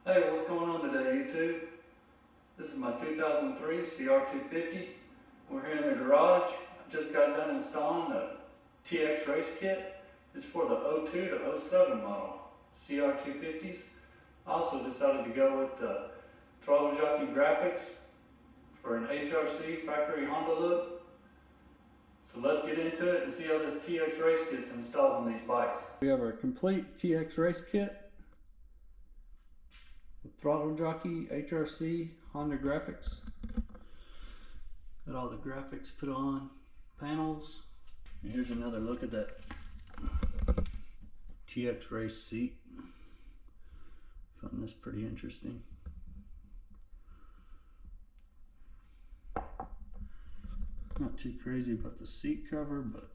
Hey, what's going on today, YouTube? This is my 2003 CR250. We're here in the garage. I just got done installing the TXRace kit. It's for the 02 to 07 model CR250s. I also decided to go with the Throttle Jockey graphics for an HRC factory Honda look. So let's get into it and see how this TXRace kit's installed on these bikes. We have our complete TXRace kit. Throttle Jockey HRC Honda graphics. Got all the graphics put on, panels. And here's another look at that TXRace seat. Found this pretty interesting. Not too crazy about the seat cover, but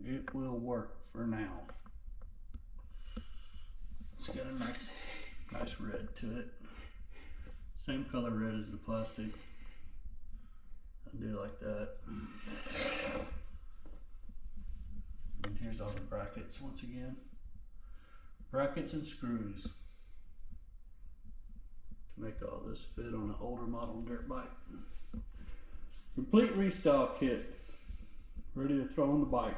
it will work for now. It's got a nice red to it. Same color red as the plastic. I do like that. And here's all the brackets once again. Brackets and screws to make all this fit on an older model dirt bike. Complete restyle kit, ready to throw on the bike.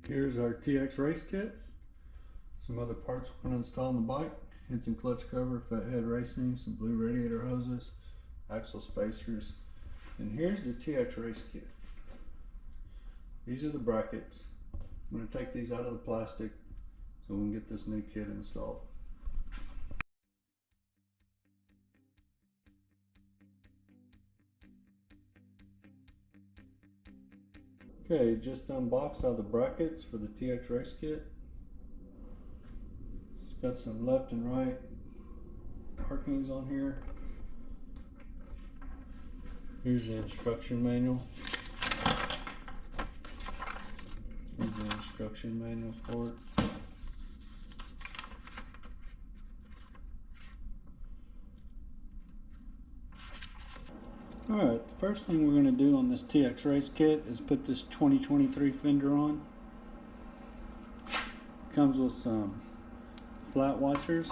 Here's our TXRace kit. Some other parts we're going to install on the bike. Hints and clutch cover, fat head racing, some blue radiator hoses, axle spacers. And here's the TXRace kit. These are the brackets. I'm going to take these out of the plastic so we can get this new kit installed. Okay, just unboxed all the brackets for the TXRace kit. It's got some left and right markings on here. Here's the instruction manual. Here's the instruction manual for it. Alright, the first thing we're going to do on this TXRace kit is put this 2023 fender on. It comes with some flat washers.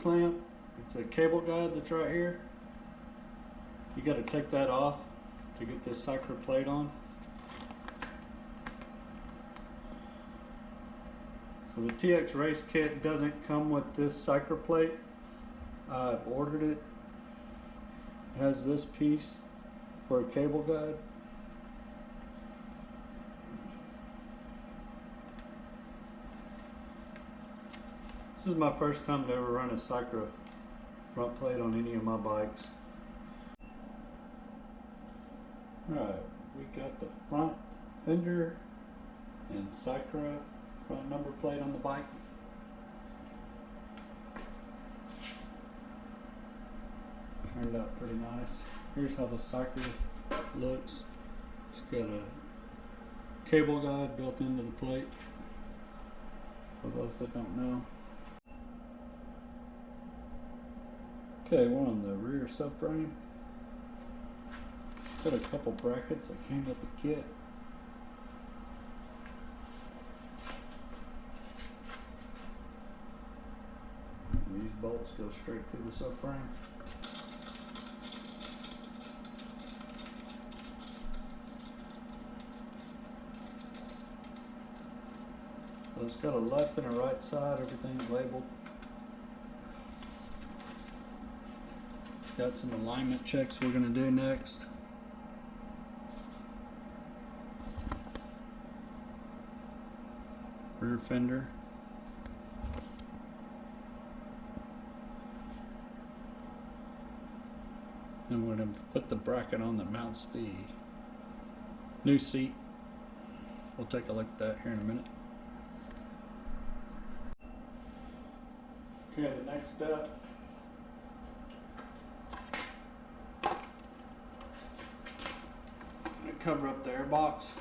Clamp, it's a cable guide that's right here. You got to take that off to get this cycler plate on. So the TXRace kit doesn't come with this cycler plate. I've ordered it. It has this piece for a cable guide. This is my first time to ever run a cycler front plate on any of my bikes. Alright, we got the front fender and cycler front number plate on the bike. Turned out pretty nice. Here's how the cycle looks. It's got a cable guide built into the plate for those that don't know. Okay, we're on the rear subframe. Got a couple brackets that came with the kit. These bolts go straight through the subframe. So it's got a left and a right side, everything's labeled. Got some alignment checks we're going to do next. Rear fender. And we're going to put the bracket on that mounts the new seat. We'll take a look at that here in a minute. Okay, the next step. Cover up the air box.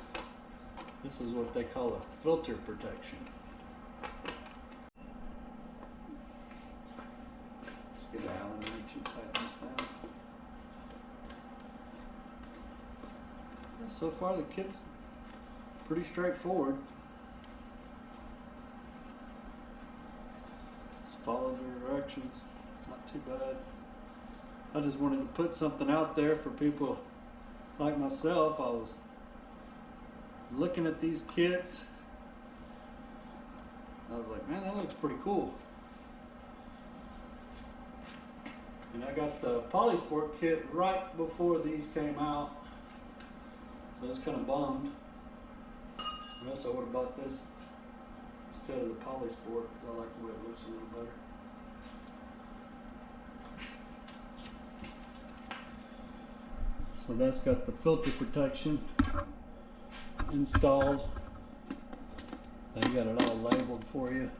This is what they call a filter protection. Let's get Allen to make you tighten this down. So far the kit's pretty straightforward. Just follow the directions, not too bad. I just wanted to put something out there for people like myself. I was looking at these kits. I was like, man, that looks pretty cool. And I got the Polysport kit right before these came out. So I was kind of bummed. I guess I would have bought this instead of the Polysport because I like the way it looks a little better. So that's got the filter protection installed. They got it all labeled for you.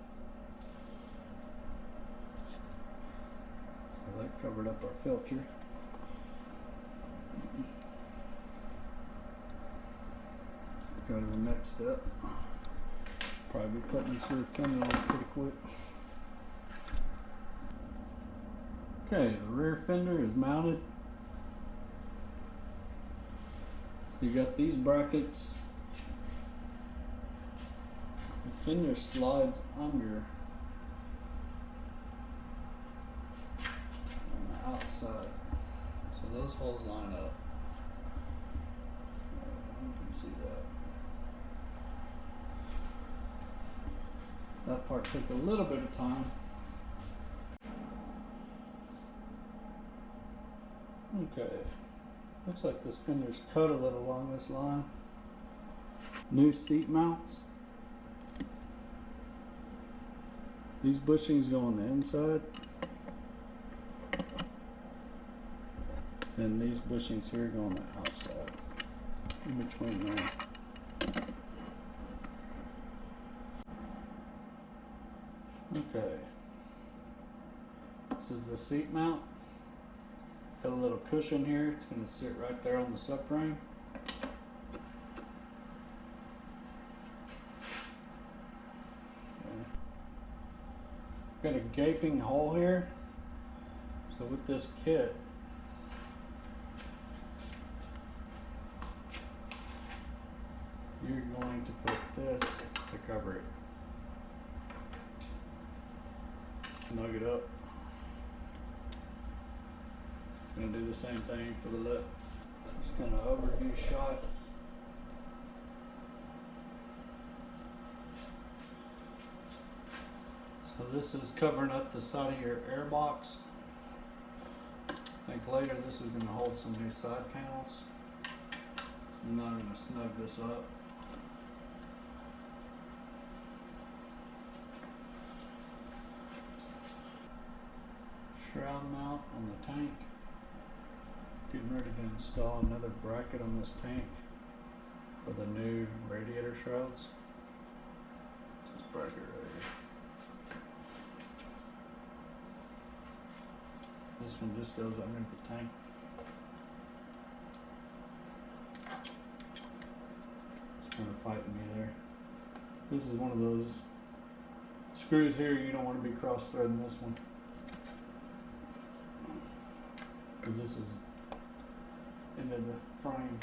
So that covered up our filter. Go to the next step. Probably be putting this rear fender on pretty quick. Okay, the rear fender is mounted. You got these brackets. The fender slides under on the outside, so those holes line up. You can see that. That part took a little bit of time. Okay, looks like this fender's cut a little along this line. New seat mounts. These bushings go on the inside. And these bushings here go on the outside. In between there. Okay. This is the seat mount. Got a little cushion here. It's going to sit right there on the subframe. Okay. Got a gaping hole here. So with this kit, you're going to put this to cover it. Snug it up. Gonna do the same thing for the lip. Just kind of overview shot. So this is covering up the side of your air box. I think later this is going to hold some new side panels. So I'm not going to snug this up. Shroud mount on the tank. Getting ready to install another bracket on this tank for the new radiator shrouds. This bracket right here. This one just goes underneath the tank. It's kind of fighting me there. This is one of those screws here, you don't want to be cross-threading this one, because this is into the frame.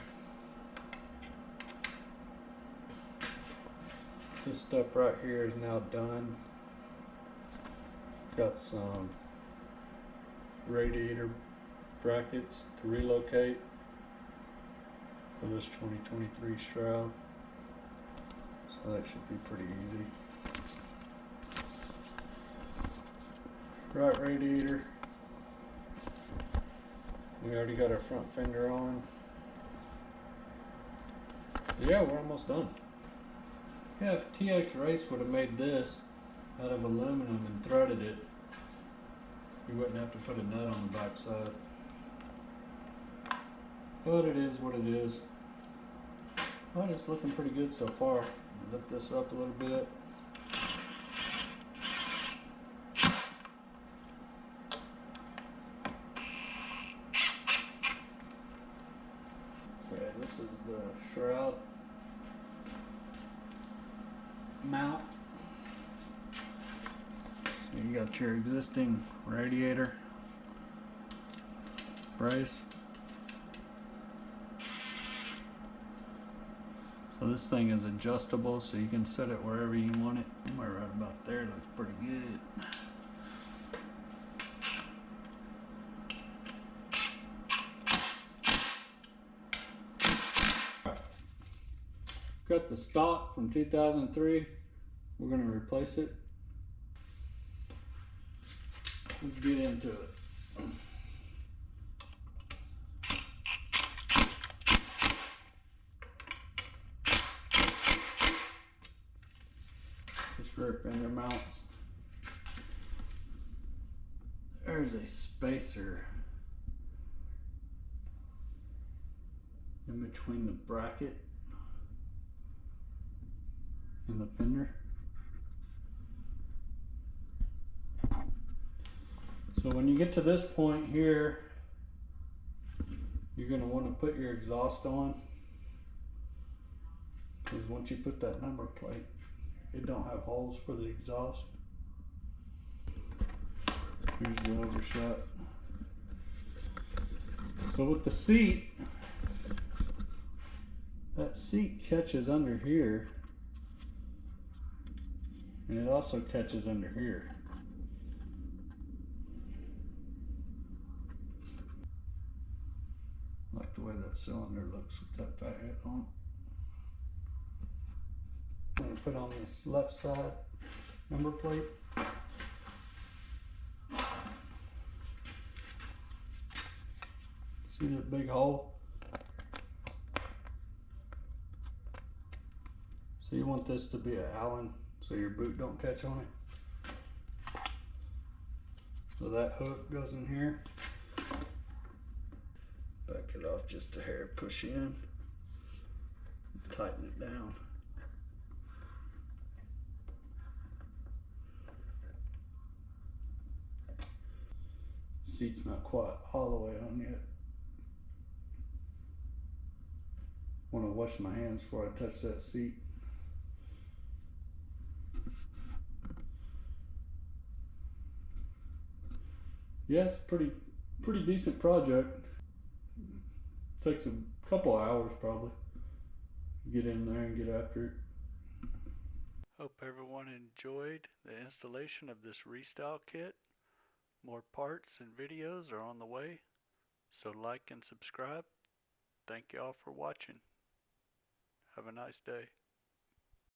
This step right here is now done. Got some radiator brackets to relocate for this 2023 shroud, so that should be pretty easy. Right radiator. We already got our front fender on. Yeah, we're almost done. Yeah, if TXRace would have made this out of aluminum and threaded it, you wouldn't have to put a nut on the back side. But it is what it is. But it's looking pretty good so far. Lift this up a little bit. Okay, this is the shroud. mount. So you got your existing radiator brace. So this thing is adjustable, so you can set it wherever you want it. Somewhere right about there looks pretty good. Got the stock from 2003. We're going to replace it. Let's get into it. Just rear fender mounts. There's a spacer in between the bracket and the fender. So when you get to this point here, you're going to want to put your exhaust on, because once you put that number plate, it don't have holes for the exhaust. Here's the overshot. So with the seat, that seat catches under here, and it also catches under here. I like the way that cylinder looks with that fat head on. I'm going to put on this left side number plate. See that big hole? So you want this to be an Allen so your boot don't catch on it. So that hook goes in here. Back it off just a hair, push in, tighten it down. Seat's not quite all the way on yet. Want to wash my hands before I touch that seat. Yeah, it's pretty decent project. Takes a couple hours probably. Get in there and get after it. Hope everyone enjoyed the installation of this Restyle kit. More parts and videos are on the way, so like and subscribe. Thank y'all for watching. Have a nice day.